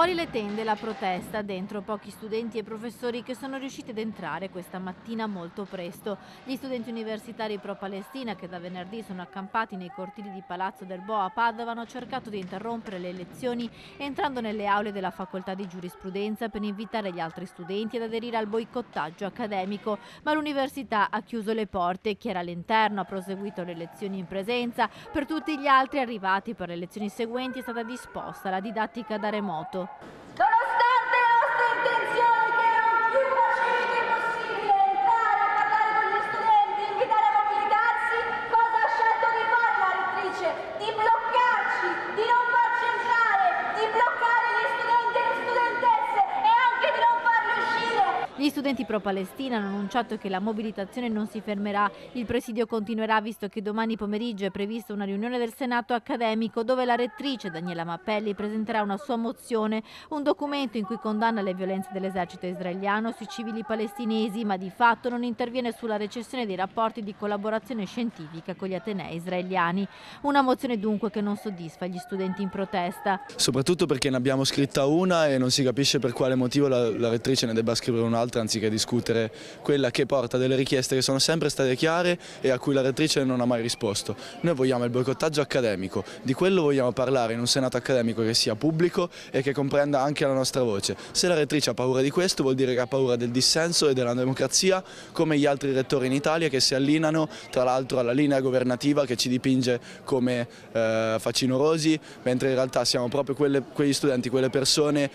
Fuori le tende la protesta, dentro pochi studenti e professori che sono riusciti ad entrare questa mattina molto presto. Gli studenti universitari pro-Palestina che da venerdì sono accampati nei cortili di Palazzo del Bo a Padova hanno cercato di interrompere le lezioni entrando nelle aule della facoltà di giurisprudenza per invitare gli altri studenti ad aderire al boicottaggio accademico, ma l'università ha chiuso le porte. Chi era all'interno ha proseguito le lezioni in presenza. Per tutti gli altri arrivati per le lezioni seguenti è stata disposta la didattica da remoto. Nonostante le nostre intenzioni, che erano più pacifiche possibile, entrare a parlare con gli studenti, invitare a mobilitarsi, cosa ha scelto di fare la rettrice? Di bloccarci, di non farci entrare, di bloccare gli studenti e le studentesse e anche di non farli uscire. Gli studenti pro-Palestina hanno annunciato che la mobilitazione non si fermerà. Il presidio continuerà visto che domani pomeriggio è prevista una riunione del Senato accademico dove la rettrice Daniela Mappelli presenterà una sua mozione, un documento in cui condanna le violenze dell'esercito israeliano sui civili palestinesi, ma di fatto non interviene sulla recessione dei rapporti di collaborazione scientifica con gli atenei israeliani. Una mozione dunque che non soddisfa gli studenti in protesta. Soprattutto perché ne abbiamo scritta una e non si capisce per quale motivo la rettrice ne debba scrivere un'altra anziché discutere quella che porta delle richieste che sono sempre state chiare e a cui la rettrice non ha mai risposto. Noi vogliamo il boicottaggio accademico, di quello vogliamo parlare in un senato accademico che sia pubblico e che comprenda anche la nostra voce. Se la rettrice ha paura di questo vuol dire che ha paura del dissenso e della democrazia, come gli altri rettori in Italia che si allineano tra l'altro alla linea governativa che ci dipinge come facinorosi, mentre in realtà siamo proprio quegli studenti, quelle persone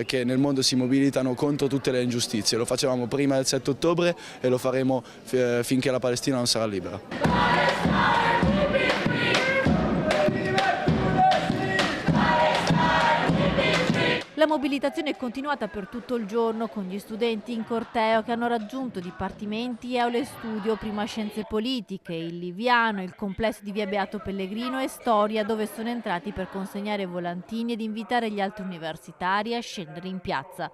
che nel mondo si mobilitano contro tutte le ingiustizie. Lo facevamo prima del 7 ottobre e lo faremo finché la Palestina non sarà libera. La mobilitazione è continuata per tutto il giorno con gli studenti in corteo che hanno raggiunto dipartimenti e aule studio, prima scienze politiche, il Liviano, il complesso di via Beato Pellegrino e Storia, dove sono entrati per consegnare volantini ed invitare gli altri universitari a scendere in piazza.